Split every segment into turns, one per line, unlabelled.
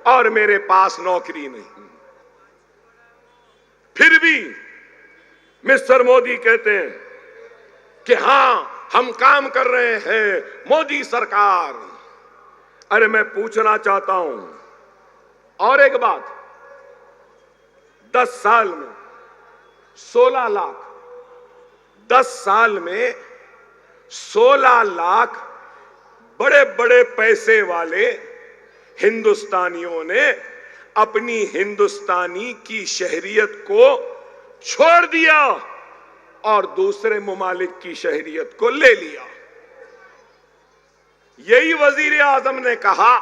और मेरे पास नौकरी नहीं। फिर भी मिस्टर मोदी कहते हैं कि हां हम काम कर रहे हैं, मोदी सरकार। अरे मैं पूछना चाहता हूं और एक बात, 10 साल में 16 लाख, 10 साल में 16 लाख बड़े बड़े पैसे वाले हिंदुस्तानियों ने अपनी हिंदुस्तानी की शहरियत को छोड़ दिया और दूसरे ममालिक की शहरियत को ले लिया। यही वजीर आजम ने कहा,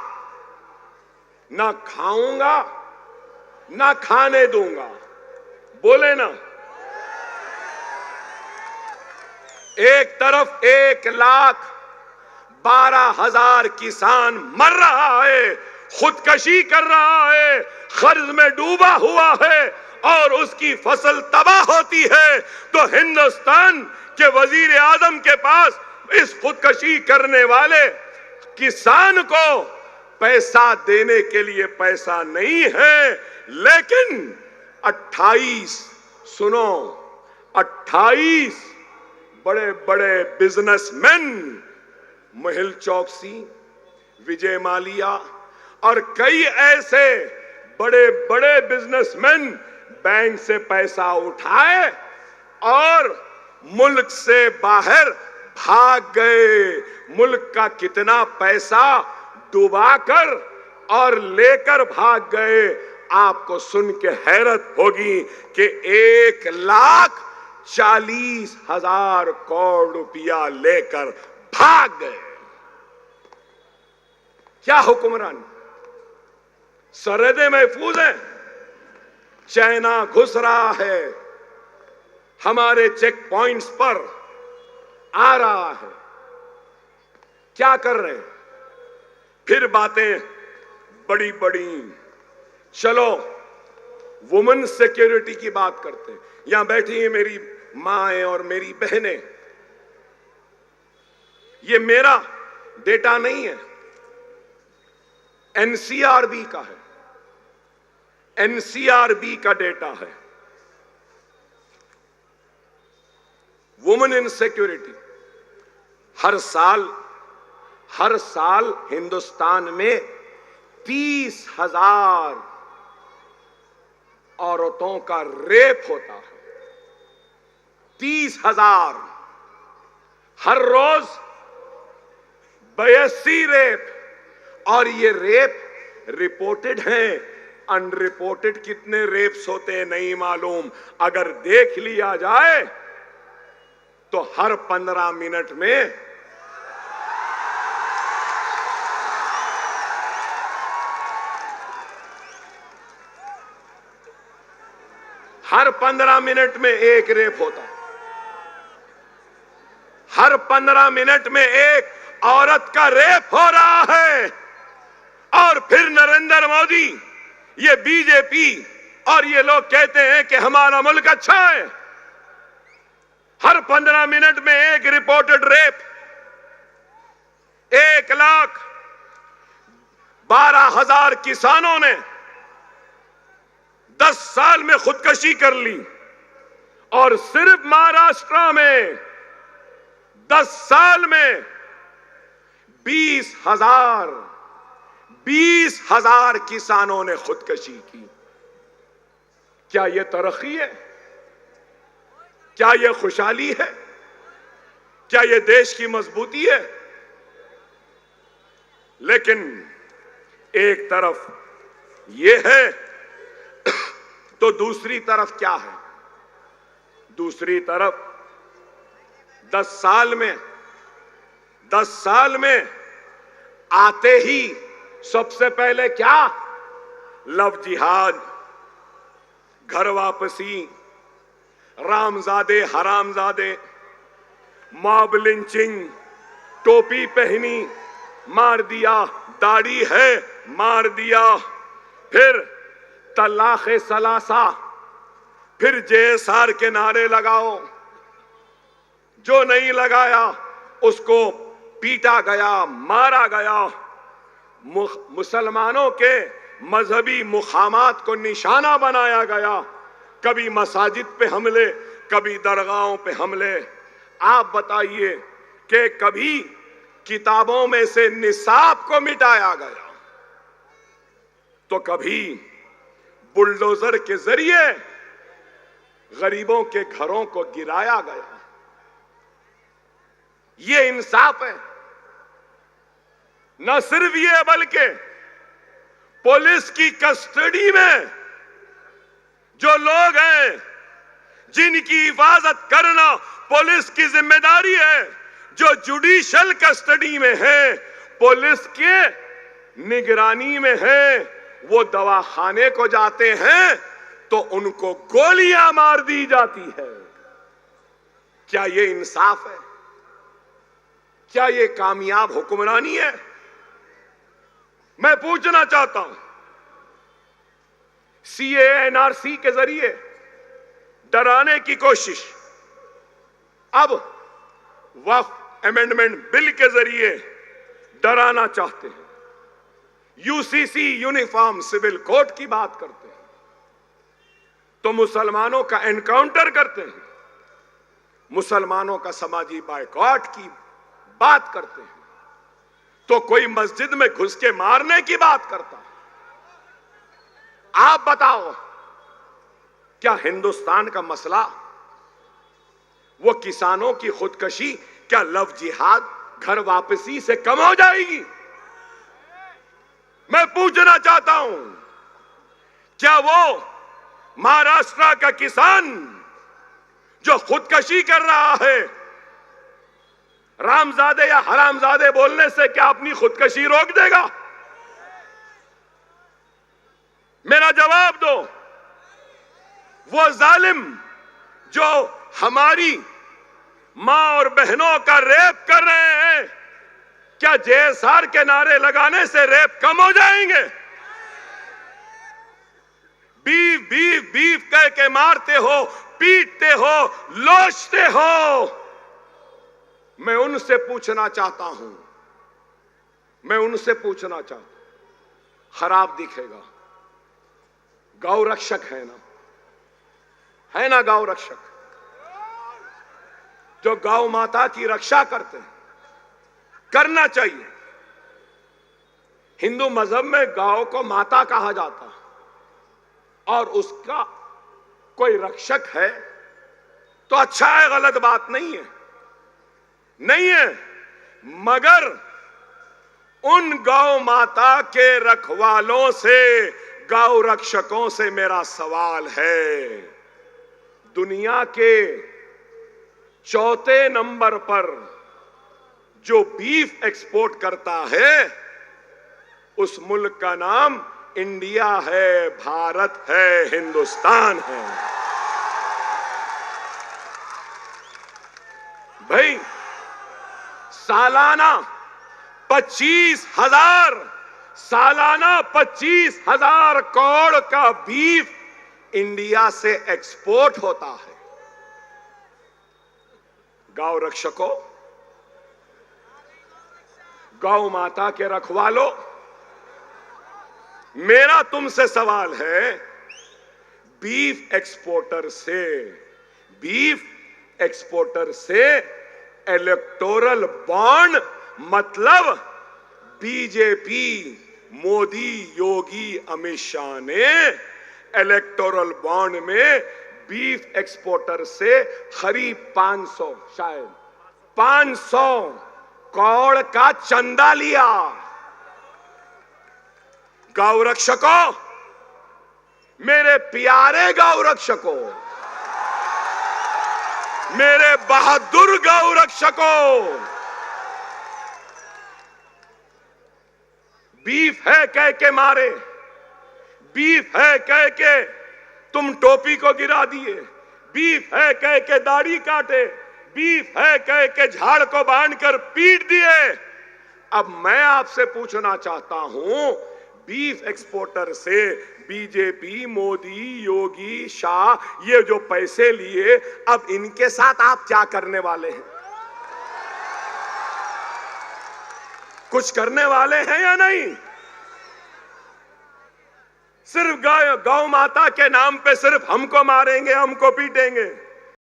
ना खाऊंगा ना खाने दूंगा। बोले ना, एक तरफ 1,12,000 किसान मर रहा है, खुदकशी कर रहा है, कर्ज में डूबा हुआ है और उसकी फसल तबाह होती है, तो हिंदुस्तान के वजीर आजम के पास इस खुदकशी करने वाले किसान को पैसा देने के लिए पैसा नहीं है। लेकिन 28 सुनो, 28 बड़े बड़े बिजनेसमैन, मेहुल चौकसी, विजय माल्या और कई ऐसे बड़े बड़े बिजनेसमैन बैंक से पैसा उठाए और मुल्क से बाहर भाग गए। मुल्क का कितना पैसा डुबाकर और लेकर भाग गए, आपको सुन के हैरत होगी कि 1,40,000 करोड़ रुपया लेकर भाग गए। क्या हुक्मरान, सरहदें महफूज हैं, चाइना घुस रहा है, हमारे चेक पॉइंट्स पर आ रहा है, क्या कर रहे हैं? फिर बातें बड़ी बड़ी। चलो वुमेन सिक्योरिटी की बात करते हैं। यहां बैठी है मेरी मां और मेरी बहनें, ये मेरा डेटा नहीं है, एनसीआरबी का है, एनसीआरबी का डेटा है। वुमेन इन सिक्योरिटी, हर साल हिंदुस्तान में 30,000 औरतों का रेप होता है। 30,000 हर रोज 82 रेप, और ये रेप रिपोर्टेड हैं, अनरिपोर्टेड कितने रेप्स होते हैं नहीं मालूम। अगर देख लिया जाए तो हर 15 मिनट में एक रेप होता है। हर 15 मिनट में एक औरत का रेप हो रहा है। और फिर नरेंद्र मोदी, ये बीजेपी और ये लोग कहते हैं कि हमारा मुल्क अच्छा है। हर 15 मिनट में एक रिपोर्टेड रेप। 1,12,000 किसानों ने 10 साल में खुदकशी कर ली, और सिर्फ महाराष्ट्र में 10 साल में 20,000 किसानों ने खुदकशी की। क्या यह तरक्की है? क्या यह खुशहाली है? क्या यह देश की मजबूती है? लेकिन एक तरफ यह है तो दूसरी तरफ क्या है? दूसरी तरफ 10 साल में आते ही सबसे पहले क्या? लव जिहाद, घर वापसी, रामजादे हरामजादे, मॉब लिंचिंग, टोपी पहनी मार दिया, दाढ़ी है मार दिया, फिर तलाक़े सलासा, फिर जेएसआर के नारे लगाओ, जो नहीं लगाया उसको पीटा गया, मारा गया। मुसलमानों के मजहबी मुकामात को निशाना बनाया गया। कभी मसाजिद पे हमले, कभी दरगाहों पे हमले। आप बताइए कि कभी किताबों में से निसाब को मिटाया गया, तो कभी बुलडोजर के जरिए गरीबों के घरों को गिराया गया। ये इंसाफ है? न सिर्फ ये, बल्कि पुलिस की कस्टडी में जो लोग हैं जिनकी हिफाजत करना पुलिस की जिम्मेदारी है, जो जुडिशियल कस्टडी में है, पुलिस के निगरानी में है, वो दवाखाने को जाते हैं तो उनको गोलियां मार दी जाती है। क्या ये इंसाफ है? क्या ये कामयाब हुक्मरानी है? मैं पूछना चाहता हूं, सीए एनआरसी के जरिए डराने की कोशिश, अब वक्फ अमेंडमेंट बिल के जरिए डराना चाहते हैं। यूसीसी यूनिफॉर्म सिविल कोड की बात करते हैं तो मुसलमानों का एनकाउंटर करते हैं, मुसलमानों का समाजी बायकॉट की बात करते हैं तो कोई मस्जिद में घुस के मारने की बात करता है। आप बताओ, क्या हिंदुस्तान का मसला वो किसानों की खुदकशी, क्या लव जिहाद, घर वापसी से कम हो जाएगी? मैं पूछना चाहता हूं, क्या वो महाराष्ट्र का किसान जो खुदकशी कर रहा है, रामजादे या हरामजादे बोलने से क्या अपनी खुदकशी रोक देगा? मेरा जवाब दो। वो जालिम जो हमारी मां और बहनों का रेप कर रहे हैं, क्या जेएसआर के नारे लगाने से रेप कम हो जाएंगे? बीफ बीफ बीफ कह के मारते हो, पीटते हो, लोचते हो। मैं उनसे पूछना चाहता हूं, खराब दिखेगा, गौ रक्षक है ना गौ रक्षक, जो गौ माता की रक्षा करते हैं, करना चाहिए। हिंदू मजहब में गौ को माता कहा जाता है और उसका कोई रक्षक है तो अच्छा है, गलत बात नहीं है, मगर उन गौ माता के रखवालों से, गौ रक्षकों से मेरा सवाल है। दुनिया के चौथे नंबर पर जो बीफ एक्सपोर्ट करता है, उस मुल्क का नाम इंडिया है, भारत है, हिंदुस्तान है। भाई, सालाना 25,000 करोड़ का बीफ इंडिया से एक्सपोर्ट होता है। गौ रक्षकों, गौ माता के रखवालों, मेरा तुमसे सवाल है, बीफ एक्सपोर्टर से इलेक्टोरल बॉन्ड, मतलब बीजेपी, मोदी, योगी, अमित शाह ने इलेक्टोरल बॉन्ड में बीफ एक्सपोर्टर से करीब 500 करोड़ का चंदा लिया। गौ रक्षकों, मेरे प्यारे गौ रक्षकों, मेरे बहादुर गौ रक्षकों, बीफ है कह के मारे, बीफ है कह के तुम टोपी को गिरा दिए, बीफ है कह के दाढ़ी काटे, बीफ है कह के झाड़ को बांधकर पीट दिए। अब मैं आपसे पूछना चाहता हूं, बीफ एक्सपोर्टर से बीजेपी, मोदी, योगी, शाह, ये जो पैसे लिए, अब इनके साथ आप क्या करने वाले हैं? कुछ करने वाले हैं या नहीं? सिर्फ गौ माता के नाम पे सिर्फ हमको मारेंगे, हमको पीटेंगे।